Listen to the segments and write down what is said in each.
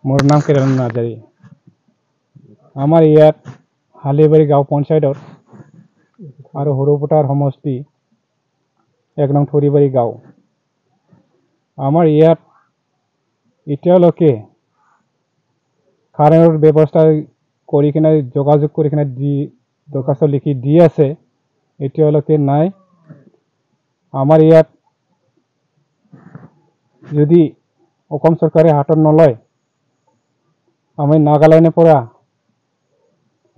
মোৰ নাম কিৰণ নাৰ্জাৰী। আমাৰ ইয়াত হালিবাৰী গাঁও পঞ্চায়তত আৰু সৰুপথাৰ সমষ্টি 1 নং থৰিবাৰী গাঁও। আমাৰ ইয়াত এতিয়ালৈকে কাৰেণ্টৰ ব্যৱস্থা কৰি কিনে যোগাযোগ কৰি কিনে দৰখাস্ত লিখি দি আছে, এতিয়ালৈকে নাই। আমাৰ ইয়াত যদি অসম চৰকাৰে হাতত নলয়, আমি নাগালেণ্ডৰ পৰা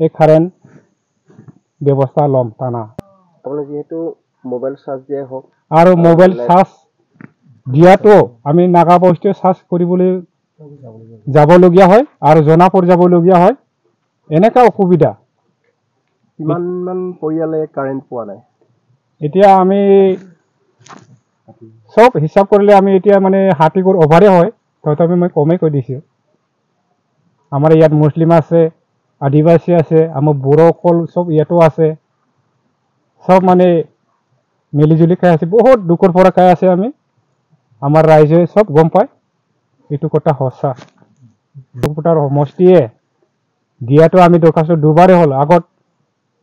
এই কাৰেণ্ট ব্যৱস্থা ল'ম টানা। যিহেতু মোবাইল চাৰ্জ দিয়াই হওক আৰু মোবাইল চাৰ্জ দিয়াটো আমি নাগা বস্তুৱে চাৰ্জ কৰিবলৈ যাবলগীয়া হয় আৰু জনাপুৰ যাবলগীয়া হয়। এনেকুৱা অসুবিধা। কিমান পৰিয়ালে কাৰেণ্ট পোৱা নাই? এতিয়া আমি চব হিচাপ কৰিলে আমি এতিয়া মানে 60 অভাৰে হয়, তথাপি মই কমেই কৈ দিছোঁ। আমাৰ ইয়াত মুছলিম আছে, আদিবাসী আছে, আমাৰ বড়োসকল চব ইয়াতো আছে। চব মানে মিলিজুলি খাই আছে, বহুত দুখৰ পৰা খাই আছে আমি। আমাৰ ৰাইজে চব গম পায়, এইটো কথা সঁচা। সৰুপথাৰ সমষ্টিয়ে দিয়াটো আমি দৰখাস্ত দুবাৰেই হ'ল। আগত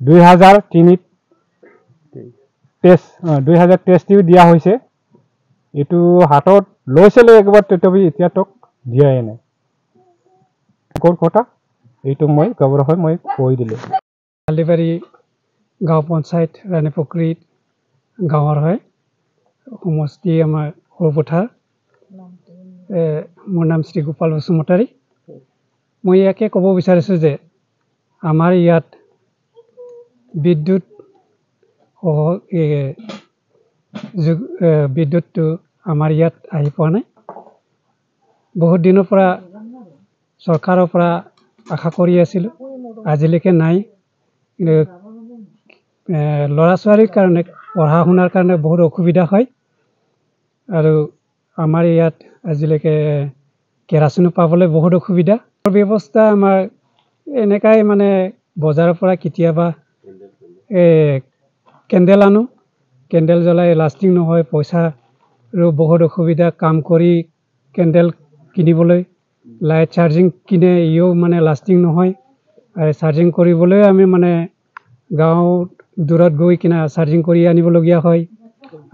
2023 দিয়া হৈছে। এইটো হাতত লৈছিলে একবাৰ, তথাপি এতিয়াতক দিয়াই নাই। কথা এইটো মই গাঁৱৰ হয় মই কৈ দিলোঁ। হালিবাৰী গাঁও পঞ্চায়ত ৰাণীপুখুৰীত গাঁৱৰ হয়, সমষ্টি আমাৰ সৰুপথাৰ। মোৰ নাম শ্ৰী গোপাল বসুমতাৰী। মই ইয়াকে ক'ব বিচাৰিছোঁ যে আমাৰ ইয়াত বিদ্যুৎটো আমাৰ ইয়াত আহি পোৱা নাই। বহুত দিনৰ পৰা চৰকাৰৰ পৰা আশা কৰি আছিলোঁ, আজিলৈকে নাই। ল'ৰা ছোৱালীৰ কাৰণে পঢ়া শুনাৰ কাৰণে বহুত অসুবিধা হয়। আৰু আমাৰ ইয়াত আজিলৈকে কেৰাচিনো পাবলৈ বহুত অসুবিধা। ব্যৱস্থা আমাৰ এনেকাই মানে বজাৰৰ পৰা কেতিয়াবা কেণ্ডেল আনো, কেণ্ডেল জ্বলাই লাষ্টিং নহয়, পইচাৰো বহুত অসুবিধা। কাম কৰি কেণ্ডেল কিনিবলৈ লাইট চাৰ্জিং কিনে, ইও মানে লাষ্টিং নহয়। আৰু চাৰ্জিং কৰিবলৈ আমি মানে গাঁৱত দূৰত গৈ কিনে চাৰ্জিং কৰি আনিবলগীয়া হয়।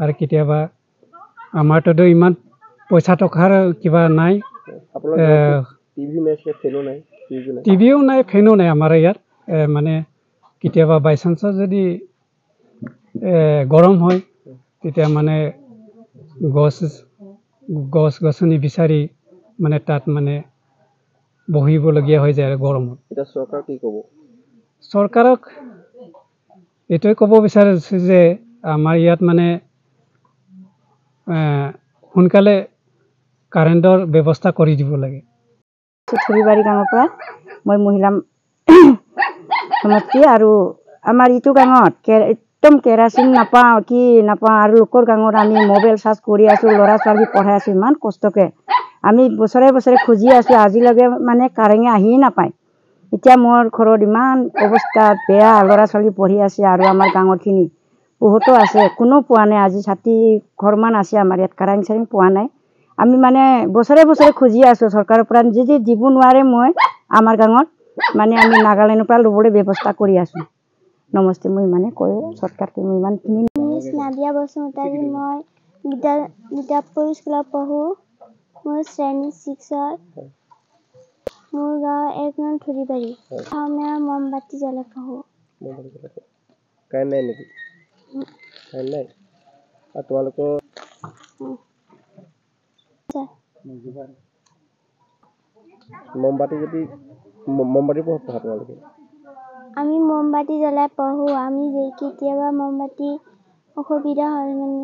আৰু কেতিয়াবা আমাৰ তাতো ইমান পইচা টকাৰ কিবা নাই, টিভিও নাই, ফেনো নাই আমাৰ ইয়াত। মানে কেতিয়াবা বাইচান্সত যদি গৰম হয়, তেতিয়া মানে গছ গছনি বিচাৰি মানে তাত মানে বহিবলগীয়া হৈ যায় আৰু গৰমত। এতিয়া চৰকাৰ কি ক'ব? চৰকাৰক এইটোৱে ক'ব বিচাৰিছোঁ যে আমাৰ ইয়াত মানে সোনকালে কাৰেণ্টৰ ব্যৱস্থা কৰি দিব লাগে। থৰিবাৰী গাঁৱৰ পৰা মই মহিলা সমষ্টি, আৰু আমাৰ ইটো গাঁৱত একদম কেৰাচিন নাপাওঁ, কি নাপাওঁ। আৰু লোকৰ গাঁৱত আমি মোবাইল চাৰ্জ কৰি আছোঁ, ল'ৰা ছোৱালী পঢ়াই আছোঁ ইমান কষ্টকৈ। আমি বছৰে বছৰে খুজি আছোঁ, আজিলৈকে মানে কাৰেণ্ট আহিয়ে নাপায়। এতিয়া মোৰ ঘৰত ইমান অৱস্থা বেয়া, ল'ৰা ছোৱালী পঢ়ি আছে। আৰু আমাৰ গাঁৱৰখিনি বহুতো আছে, কোনো পোৱা নাই। আজি 60 ঘৰমান আছে আমাৰ ইয়াত কাৰেণ্ট চাৰেণ্ট পোৱা নাই। আমি মানে বছৰে বছৰে খুজি আছোঁ চৰকাৰৰ পৰা, যদি দিব নোৱাৰে মই আমাৰ গাঁৱত মানে আমি নাগালেণ্ডৰ পৰা ল'বলৈ ব্যৱস্থা কৰি আছোঁ। নমস্তে, মই ইমানে কৈ চৰকাৰক মই ইমানখিনি। নাদিয়া বসুমতাৰী, মই বিদ্যাপুৰ স্কুলত পঢ়োঁ। মোৰ শ্ৰেণী 6ত। মোৰ গাঁও 1 নং থৰিবাৰী। অসমীয়া মমবাতি জ্বলাই পঢ়োঁ। কাৰেণ্ট নাই নেকি? কাৰেণ্ট নাই। আৰু তোমালোকৰ মমবাতি পঢ়া তোমালোকে? আমি মমবাতি জ্বলাই পঢ়োঁ। আমি কেতিয়াবা মমবাতি অসুবিধা হয় মানে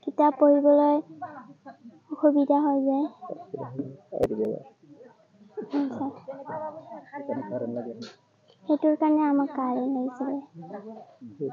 কিতাপ পঢ়িবলৈ অসুবিধা হৈ যায়। সেইটোৰ কাৰণে আমাক কাৰেণ্ট লাগিছিলে।